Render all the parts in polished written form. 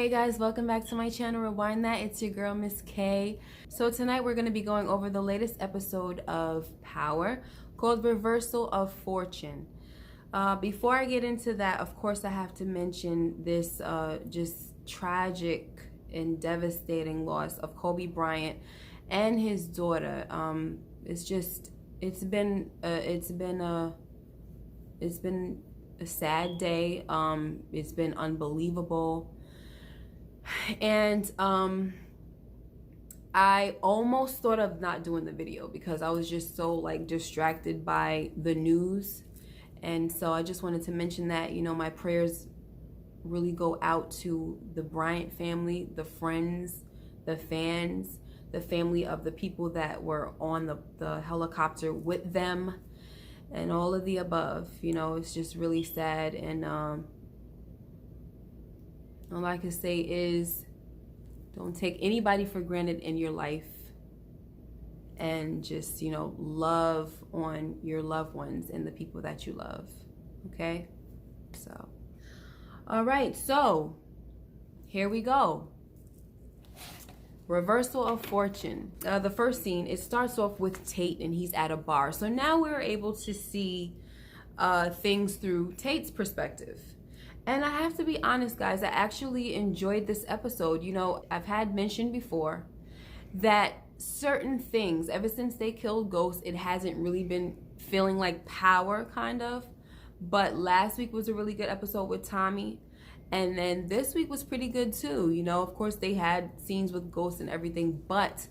Hey guys, welcome back to my channel, Rewind That. It's your girl, Miss K. So tonight we're going to be going over the latest episode of Power called Reversal of Fortune. Before I get into that, of course, I have to mention this just tragic and devastating loss of Kobe Bryant and his daughter. It's been a sad day. It's been unbelievable. And I almost thought of not doing the video because I was just so like distracted by the news. And so I just wanted to mention that, you know, my prayers really go out to the Bryant family, the friends, the fans, the family of the people that were on the helicopter with them, and all of the above. You know, it's just really sad. And all I can say is don't take anybody for granted in your life, and just, you know, love on your loved ones and the people that you love. Okay? So, all right. So, here we go. Reversal of Fortune. The first scene, it starts off with Tate and he's at a bar. So now we're able to see things through Tate's perspective. And I have to be honest, guys, I actually enjoyed this episode. You know, I've had mentioned before that certain things, ever since they killed Ghost, it hasn't really been feeling like Power, kind of. But last week was a really good episode with Tommy. And then this week was pretty good too. You know, of course, they had scenes with Ghost and everything. But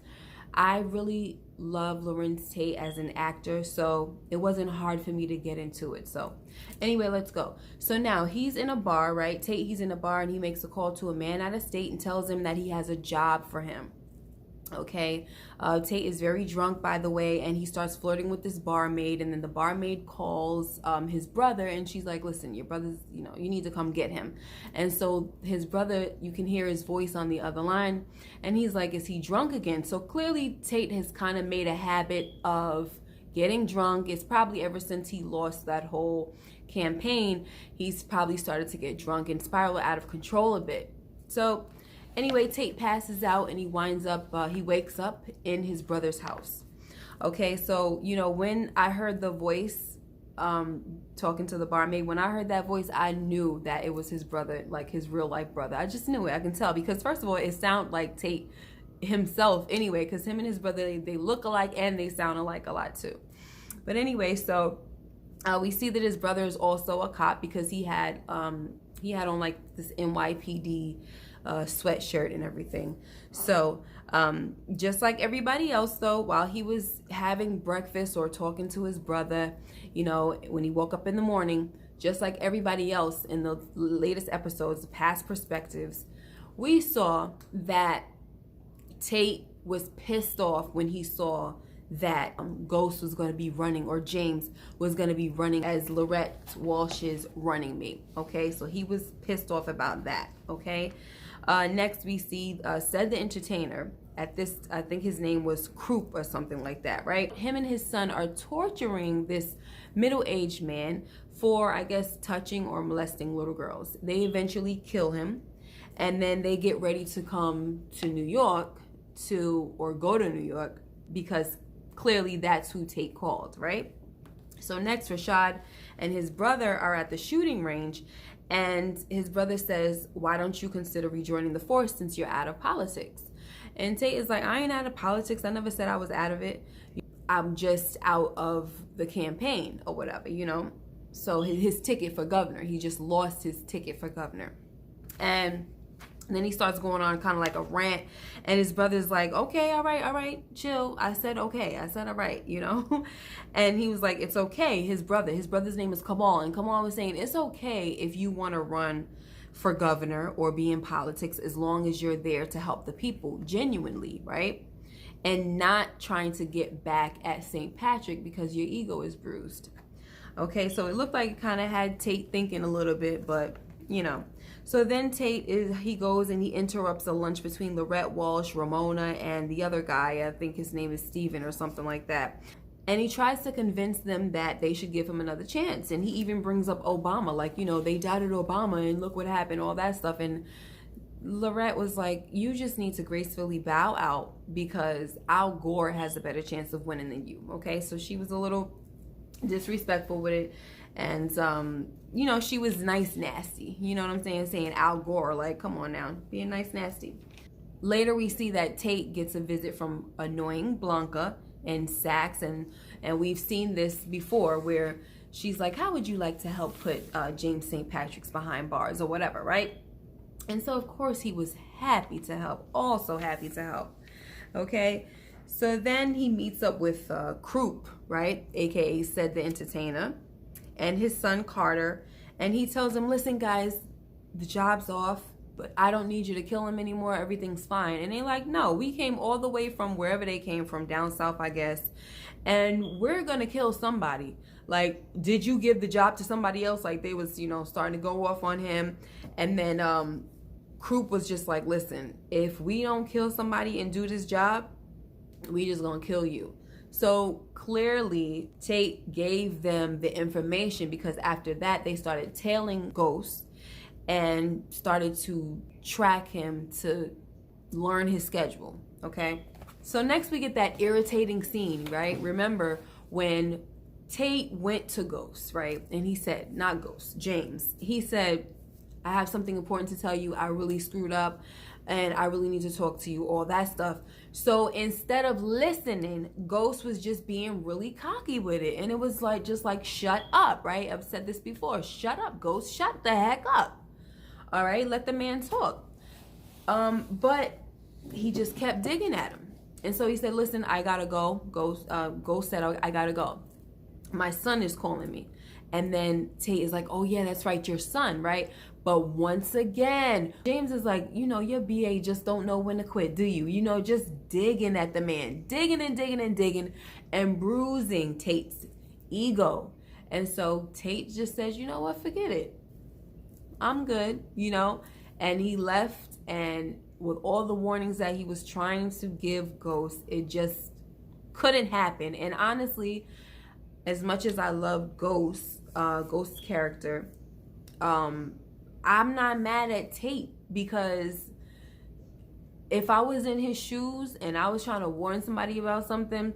I really love Larenz Tate as an actor, so it wasn't hard for me to get into it. So anyway, let's go. So now he's in a bar, right? Tate, he's in a bar and he makes a call to a man out of state and tells him that he has a job for him. Okay, Tate is very drunk, by the way, and he starts flirting with this barmaid, and then the barmaid calls his brother, and she's like, listen, your brother's, you know, you need to come get him. And so his brother, you can hear his voice on the other line, and he's like, is he drunk again? So clearly Tate has kind of made a habit of getting drunk. It's probably ever since he lost that whole campaign, he's probably started to get drunk and spiral out of control a bit. So anyway, Tate passes out and he winds up, he wakes up in his brother's house. Okay, so, you know, when I heard the voice talking to the barmaid, when I heard that voice, I knew that it was his brother, like his real life brother. I just knew it. I can tell because, first of all, it sounded like Tate himself anyway, because him and his brother, they look alike and they sound alike a lot too. But anyway, so we see that his brother is also a cop because he had on like this NYPD sweatshirt and everything. So just like everybody else, though, while he was having breakfast or talking to his brother, you know, when he woke up in the morning, just like everybody else in the latest episodes, the past perspectives, we saw that Tate was pissed off when he saw that Ghost was going to be running, or James was going to be running as Lorette Walsh's running mate. Okay, so he was pissed off about that. Okay, next we see Said the Entertainer. At this, I think his name was Croup or something like that, right? Him and his son are torturing this middle-aged man for, I guess, touching or molesting little girls. They eventually kill him, and then they get ready to come to New York or go to New York, because clearly that's who Tate called, right? So next, Rashad and his brother are at the shooting range, and his brother says, why don't you consider rejoining the force since you're out of politics? And Tate is like, I ain't out of politics. I never said I was out of it. I'm just out of the campaign or whatever, you know? So his ticket for governor, he just lost his ticket for governor. And then he starts going on kind of like a rant, and his brother's like, okay, all right, chill. I said, okay. I said, all right, you know? And he was like, it's okay. His brother's name is Kamal, and Kamal was saying, it's okay if you want to run for governor or be in politics, as long as you're there to help the people genuinely, right? And not trying to get back at St. Patrick because your ego is bruised. Okay, so it looked like it kind of had Tate thinking a little bit, but you know. So then he goes and he interrupts a lunch between Lorette Walsh, Ramona, and the other guy. I think his name is Steven or something like that. And he tries to convince them that they should give him another chance. And he even brings up Obama, like, you know, they doubted Obama and look what happened, all that stuff. And Lorette was like, you just need to gracefully bow out because Al Gore has a better chance of winning than you. Okay, so she was a little disrespectful with it. And you know, she was nice nasty, you know what I'm saying Al Gore, like, come on now, being nice nasty. Later we see that Tate gets a visit from annoying Blanca and Saxe, and we've seen this before where she's like, how would you like to help put James St. Patrick's behind bars or whatever, right? And so of course he was happy to help, also happy to help. Okay, so then he meets up with Croup, right, aka Ced the Entertainer, and his son Carter, and he tells him, listen guys, the job's off, but I don't need you to kill him anymore, everything's fine. And they're like, no, we came all the way from wherever they came from, down south I guess, and we're gonna kill somebody. Like, did you give the job to somebody else? Like, they was, you know, starting to go off on him. And then Croup was just like, listen, if we don't kill somebody and do this job, we just gonna kill you. So clearly Tate gave them the information, because after that they started tailing Ghost and started to track him to learn his schedule. Okay, so next we get that irritating scene, right? Remember when Tate went to Ghost, right? And he said, not Ghost, James, he said, I have something important to tell you. I really screwed up and I really need to talk to you, all that stuff. So instead of listening, Ghost was just being really cocky with it. And it was like, just like, shut up, right? I've said this before. Shut up, Ghost. Shut the heck up. All right, let the man talk. But he just kept digging at him. And so he said, listen, I gotta go. Ghost said, I gotta go. My son is calling me. And then Tate is like, oh yeah, that's right, your son, right? But once again, James is like, you know, your BA just don't know when to quit, do you? You know, just digging at the man, digging and digging and digging and bruising Tate's ego. And so Tate just says, you know what, forget it. I'm good, you know? And he left, and with all the warnings that he was trying to give Ghost, it just couldn't happen. And honestly, as much as I love Ghost's character, I'm not mad at Tate, because if I was in his shoes and I was trying to warn somebody about something,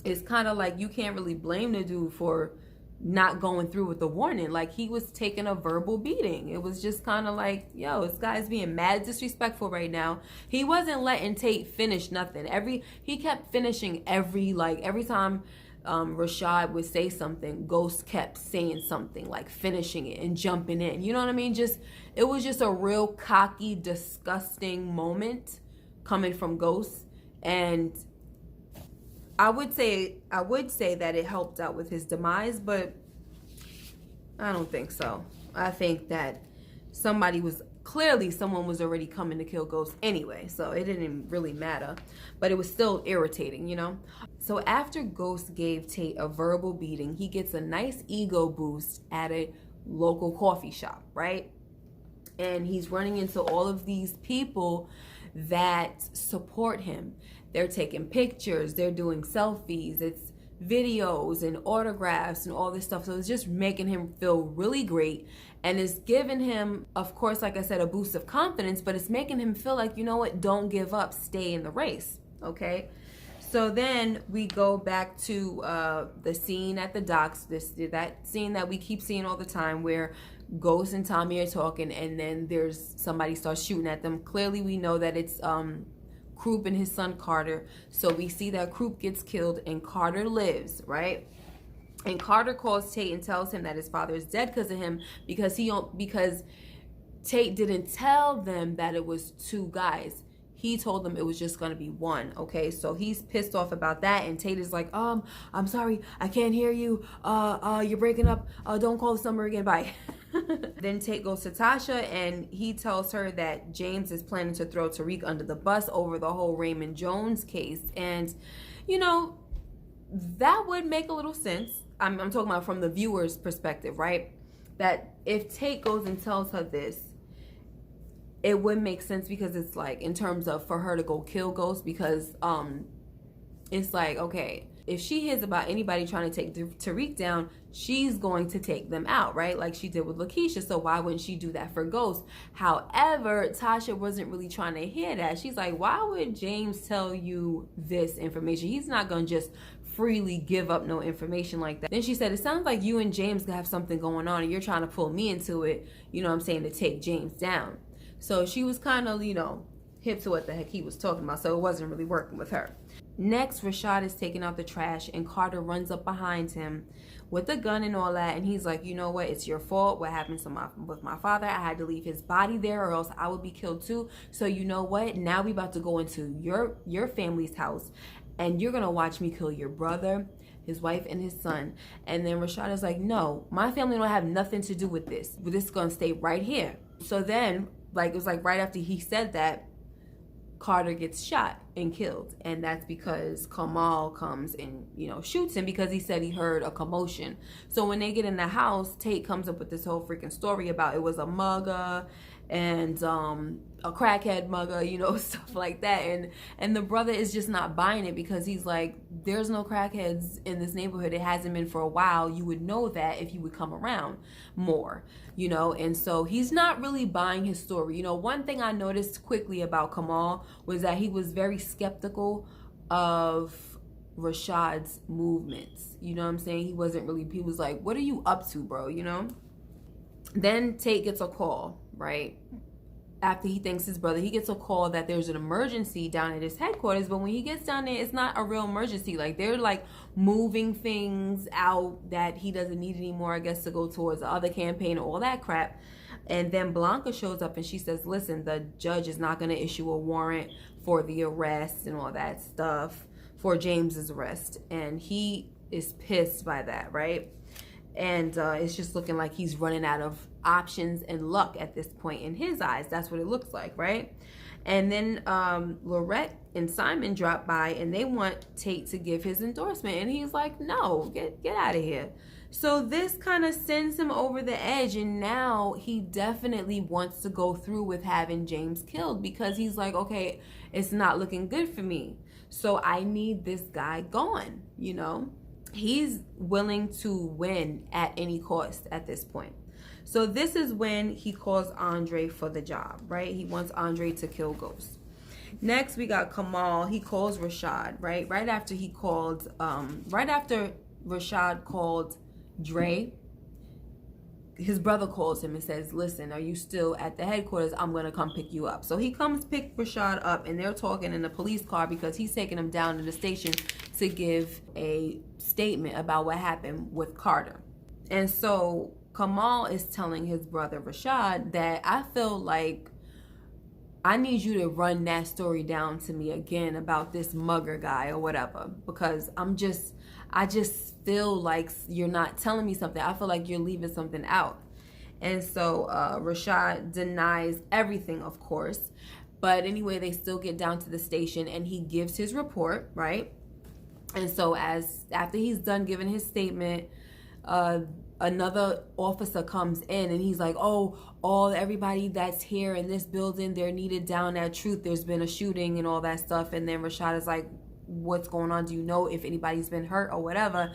it's kind of like you can't really blame the dude for not going through with the warning. Like, he was taking a verbal beating. It was just kind of like, yo, this guy's being mad disrespectful right now. He wasn't letting Tate finish nothing. He kept finishing every time Rashad would say something, Ghost kept saying something, like finishing it and jumping in. You know what I mean? It was just a real cocky, disgusting moment coming from Ghost. And I would say that it helped out with his demise, but I don't think so. I think that someone was already coming to kill Ghost anyway, so it didn't really matter, but it was still irritating, you know? So after Ghost gave Tate a verbal beating, he gets a nice ego boost at a local coffee shop, right? And he's running into all of these people that support him. They're taking pictures, they're doing selfies, it's videos and autographs and all this stuff. So it's just making him feel really great, and it's giving him, of course, like I said, a boost of confidence, but it's making him feel like, you know what, don't give up, stay in the race. Okay, so then we go back to the scene at the docks, that scene that we keep seeing all the time, where Ghost and Tommy are talking, and then there's somebody starts shooting at them. Clearly we know that it's Croup and his son Carter. So we see that Croup gets killed and Carter lives, right? And Carter calls Tate and tells him that his father is dead because of him, because Tate didn't tell them that it was two guys. He told them it was just going to be one. Okay, so he's pissed off about that, and Tate is like, I'm sorry, I can't hear you, you're breaking up, don't call this number again, bye. Then Tate goes to Tasha, and he tells her that James is planning to throw Tariq under the bus over the whole Raymond Jones case. And, you know, that would make a little sense. I'm talking about from the viewer's perspective, right? That if Tate goes and tells her this, it would make sense, because it's like, in terms of for her to go kill Ghost, because it's like, okay, if she hears about anybody trying to take Tariq down, she's going to take them out, right? Like she did with Lakeisha. So why wouldn't she do that for Ghost? However, Tasha wasn't really trying to hear that. She's like, why would James tell you this information? He's not going to just freely give up no information like that. Then she said, it sounds like you and James have something going on and you're trying to pull me into it, you know what I'm saying, to take James down. So she was kind of, you know, hip to what the heck he was talking about, so it wasn't really working with her. Next, Rashad is taking out the trash and Carter runs up behind him with a gun and all that, and he's like, you know what, it's your fault. What happened with my father, I had to leave his body there or else I would be killed too. So you know what, now we about to go into your family's house and you're gonna watch me kill your brother, his wife, and his son. And then Rashad is like, no, my family don't have nothing to do with this. This is gonna stay right here. So then, like, it was like right after he said that, Carter gets shot and killed, and that's because Kamal comes and, you know, shoots him because he said he heard a commotion. So when they get in the house, Tate comes up with this whole freaking story about it was a mugger and a crackhead mugger, you know, stuff like that, and the brother is just not buying it because he's like, there's no crackheads in this neighborhood. It hasn't been for a while. You would know that if you would come around more, you know. And so he's not really buying his story. You know, one thing I noticed quickly about Kamal was that he was very skeptical of Rashad's movements, you know what I'm saying. He was like, what are you up to, bro, you know. Then Tate gets a call, right? After he thanks his brother, he gets a call that there's an emergency down at his headquarters. But when he gets down there, it's not a real emergency. Like, they're like moving things out that he doesn't need anymore, I guess, to go towards the other campaign and all that crap. And then Blanca shows up and she says, listen, the judge is not going to issue a warrant for the arrest and all that stuff, for James's arrest. And he is pissed by that, right? And it's just looking like he's running out of options and luck at this point in his eyes. That's what it looks like, right? And then Lorette and Simon drop by and they want Tate to give his endorsement. And he's like, no, get out of here. So this kind of sends him over the edge. And now he definitely wants to go through with having James killed because he's like, okay, it's not looking good for me. So I need this guy gone, you know? He's willing to win at any cost at this point. So this is when he calls Andre for the job, right? He wants Andre to kill Ghost. Next, we got Kamal. He calls Rashad, right? Right after Rashad called Dre, his brother calls him and says, listen, are you still at the headquarters? I'm going to come pick you up. So he comes pick Rashad up and they're talking in the police car because he's taking him down to the station to give a statement about what happened with Carter. And so Kamal is telling his brother Rashad that I feel like I need you to run that story down to me again about this mugger guy or whatever, because I just feel like you're not telling me something. I feel like you're leaving something out. And so Rashad denies everything, of course. But anyway, they still get down to the station and he gives his report, right? And so after he's done giving his statement, another officer comes in and he's like, oh, everybody that's here in this building, they're needed down at Truth. There's been a shooting and all that stuff. And then Rashad is like, what's going on? Do you know if anybody's been hurt or whatever?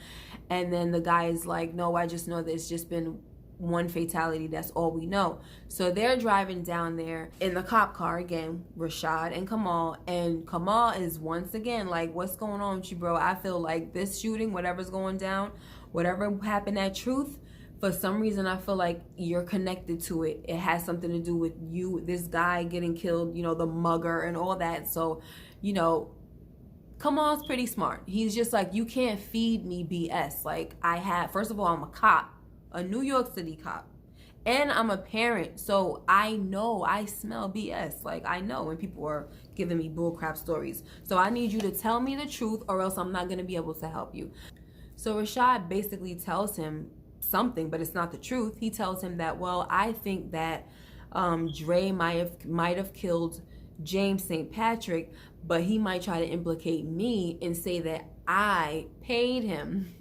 And then the guy is like, no, I just know that it's just been one fatality. That's all we know. So they're driving down there in the cop car again, Rashad and Kamal is once again like, what's going on with you, bro? I feel like this shooting, whatever's going down, whatever happened at Truth, for some reason I feel like you're connected to it. It has something to do with you, this guy getting killed, you know, the mugger and all that. So, you know, Kamal's pretty smart. He's just like, you can't feed me BS. Like, first of all, I'm a cop, a New York City cop, and I'm a parent. So I smell BS. Like, I know when people are giving me bullcrap stories. So I need you to tell me the truth or else I'm not going to be able to help you. So Rashad basically tells him something, but it's not the truth. He tells him that, well, I think that Dre might have killed James St. Patrick, but he might try to implicate me and say that I paid him.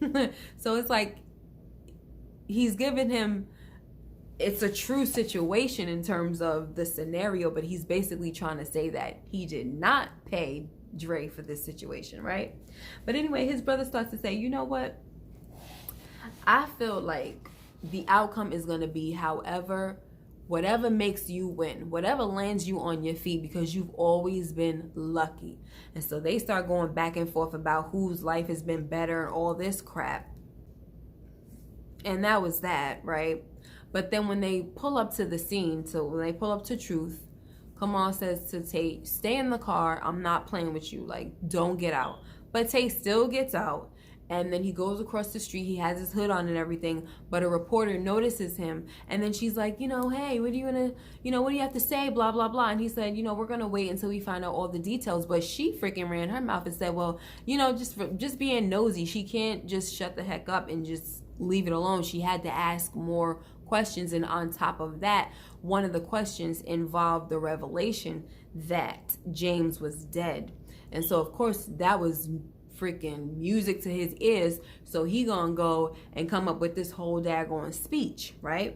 So it's like he's giving him, it's a true situation in terms of the scenario, but he's basically trying to say that he did not pay Dre for this situation, right? But anyway, his brother starts to say, you know what? I feel like the outcome is going to be whatever makes you win, whatever lands you on your feet, because you've always been lucky. And so they start going back and forth about whose life has been better and all this crap. And that was that, right? But then when they pull up to the scene, so when they pull up to Truth, Kamal says to Tate, stay in the car. I'm not playing with you. Like, don't get out. But Tate still gets out. And then he goes across the street. He has his hood on and everything. But a reporter notices him. And then she's like, hey, what do you have to say? Blah, blah, blah. And he said, we're going to wait until we find out all the details. But she freaking ran her mouth and said, well, just being nosy. She can't just shut the heck up and just leave it alone. She had to ask more questions. And on top of that, one of the questions involved the revelation that James was dead. And so, of course, that was freaking music to his ears. So he gonna go and come up with this whole daggone speech, right?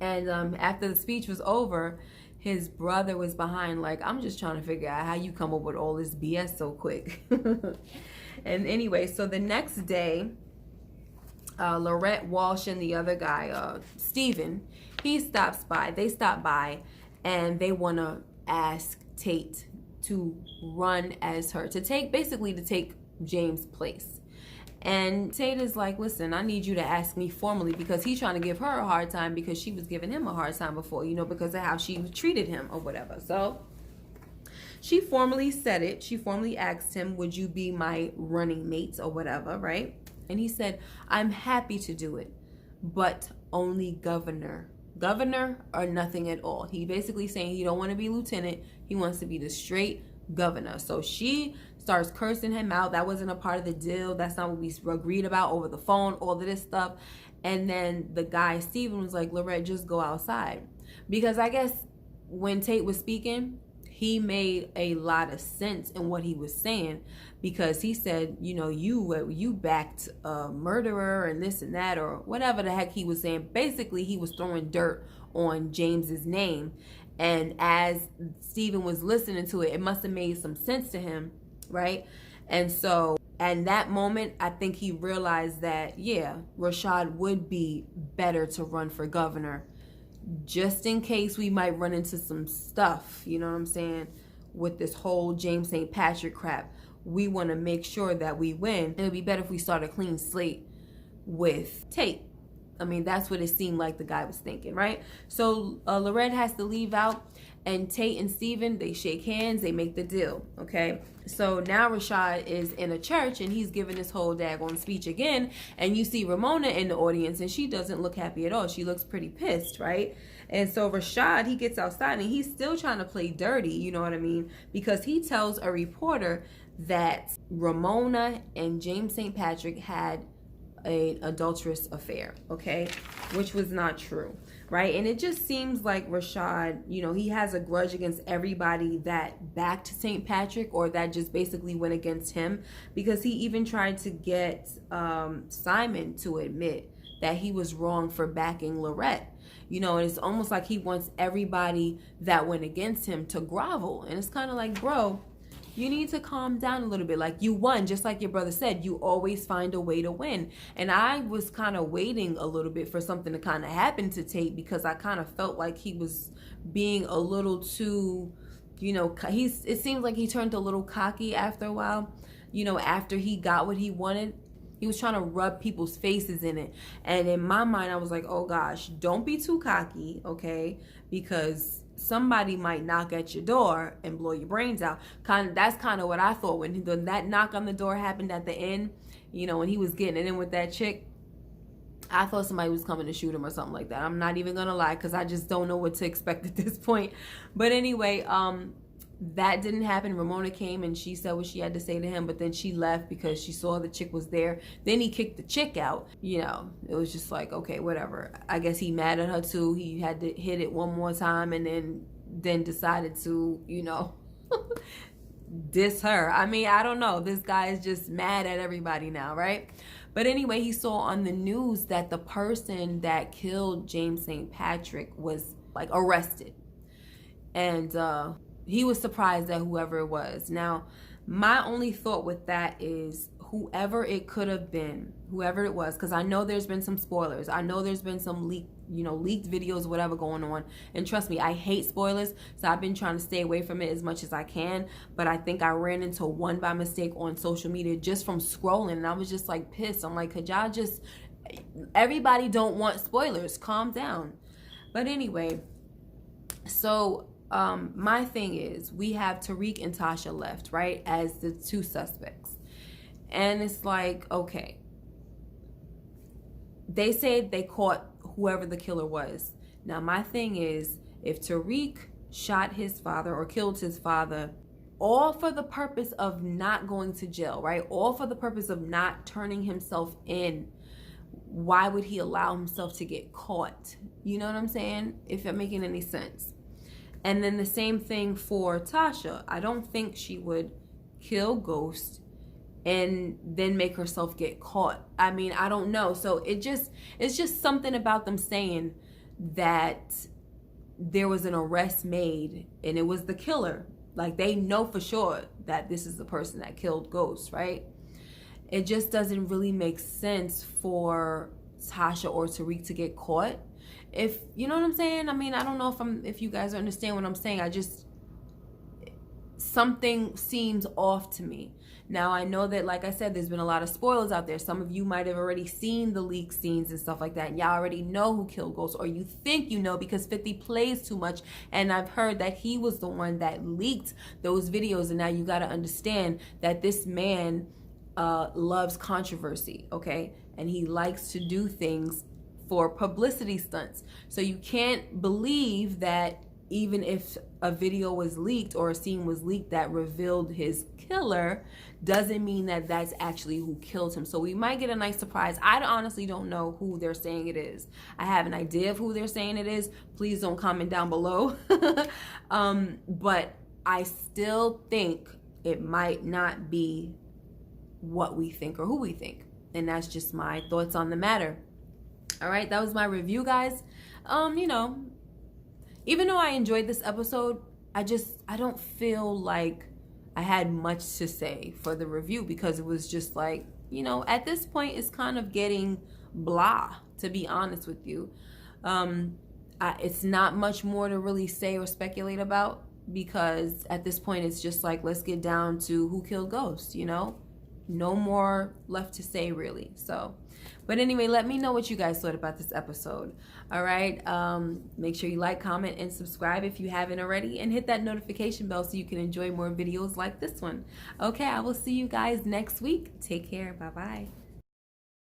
And after the speech was over, his brother was behind like, I'm just trying to figure out how you come up with all this BS so quick. And anyway, so the next day, Lorette Walsh and the other guy, Steven, they stop by, and they want to ask Tate to run as her, to take James' place. And Tate is like, listen, I need you to ask me formally, because he's trying to give her a hard time because she was giving him a hard time before, because of how she treated him or whatever. So she formally said it. She formally asked him, would you be my running mates or whatever, right? And he said, I'm happy to do it, but only governor or nothing at all. He basically saying he don't want to be lieutenant. He wants to be the straight governor. So she starts cursing him out. That wasn't a part of the deal. That's not what we agreed about over the phone, all of this stuff. And then the guy, Steven, was like, Lorette, just go outside. Because I guess when Tate was speaking, he made a lot of sense in what he was saying, because he said, you backed a murderer and this and that, or whatever the heck he was saying. Basically, he was throwing dirt on James's name. And as Steven was listening to it, it must have made some sense to him, right? And so at that moment, I think he realized that, yeah, Rashad would be better to run for governor, just in case we might run into some stuff, you know what I'm saying, with this whole James St. Patrick crap. We want to make sure that we win. It would be better if we start a clean slate with Tate. I mean, that's what it seemed like the guy was thinking, right? So Lorette has to leave out, and Tate and Steven, they shake hands, they make the deal, okay? So now Rashad is in a church, and he's giving this whole daggone speech again, and you see Ramona in the audience, and she doesn't look happy at all. She looks pretty pissed, right? And so Rashad, he gets outside, and he's still trying to play dirty, you know what I mean? Because he tells a reporter that Ramona and James St. Patrick had an adulterous affair, okay, which was not true, right? And it just seems like Rashad, he has a grudge against everybody that backed St. Patrick, or that just basically went against him, because he even tried to get Simon to admit that he was wrong for backing Lorette, and it's almost like he wants everybody that went against him to grovel. And it's kind of like, bro, you need to calm down a little bit. Like, you won, just like your brother said, you always find a way to win. And I was kind of waiting a little bit for something to kind of happen to Tate, because I kind of felt like he was being a little too, it seems like he turned a little cocky after a while, after he got what he wanted. He was trying to rub people's faces in it. And in my mind, I was like, oh gosh, don't be too cocky, okay? Because somebody might knock at your door and blow your brains out. That's kind of what I thought when that knock on the door happened at the end, when he was getting it in with that chick. I thought somebody was coming to shoot him or something like that. I'm not even gonna lie, because I just don't know what to expect at this point. But anyway, that didn't happen. Ramona came and she said what she had to say to him, but then she left because she saw the chick was there. Then he kicked the chick out. It was just like, okay, whatever. I guess he mad at her too. He had to hit it one more time, and then decided to, diss her. I mean, I don't know. This guy is just mad at everybody now, right? But anyway, he saw on the news that the person that killed James St. Patrick was like arrested. And he was surprised at whoever it was. Now, my only thought with that is whoever it could have been, whoever it was, because I know there's been some spoilers. I know there's been some leaked videos, whatever going on. And trust me, I hate spoilers, so I've been trying to stay away from it as much as I can. But I think I ran into one by mistake on social media just from scrolling, and I was just like pissed. I'm like, could y'all just, everybody don't want spoilers, calm down. But anyway, so my thing is, we have Tariq and Tasha left, right, as the two suspects. And it's like, okay, they said they caught whoever the killer was. Now, my thing is, if Tariq shot his father or killed his father, all for the purpose of not going to jail, right? All for the purpose of not turning himself in, why would he allow himself to get caught? You know what I'm saying? If it's making any sense. And then the same thing for Tasha. I don't think she would kill Ghost and then make herself get caught. I mean, I don't know. So it's just something about them saying that there was an arrest made and it was the killer. Like, they know for sure that this is the person that killed Ghost, right? It just doesn't really make sense for Tasha or Tariq to get caught. If you know what I'm saying? I mean, I don't know if you guys understand what I'm saying. Something seems off to me. Now, I know that, like I said, there's been a lot of spoilers out there. Some of you might have already seen the leak scenes and stuff like that. And y'all already know who killed Ghost, or you think you know because 50 plays too much. And I've heard that he was the one that leaked those videos. And now you got to understand that this man loves controversy, okay? And he likes to do things for publicity stunts. So you can't believe that even if a video was leaked or a scene was leaked that revealed his killer, doesn't mean that that's actually who killed him. So we might get a nice surprise. I honestly don't know who they're saying it is. I have an idea of who they're saying it is. Please don't comment down below. But I still think it might not be what we think or who we think. And that's just my thoughts on the matter. All right, that was my review, guys. You know, even though I enjoyed this episode, I don't feel like I had much to say for the review, because it was just like, you know, at this point it's kind of getting blah, to be honest with you. It's not much more to really say or speculate about, because at this point it's just like, let's get down to who killed Ghost, you know? No more left to say, really. So, but anyway, let me know what you guys thought about this episode. All right, make sure you like, comment, and subscribe if you haven't already, and hit that notification bell so you can enjoy more videos like this one. Okay, I will see you guys next week. Take care. Bye-bye.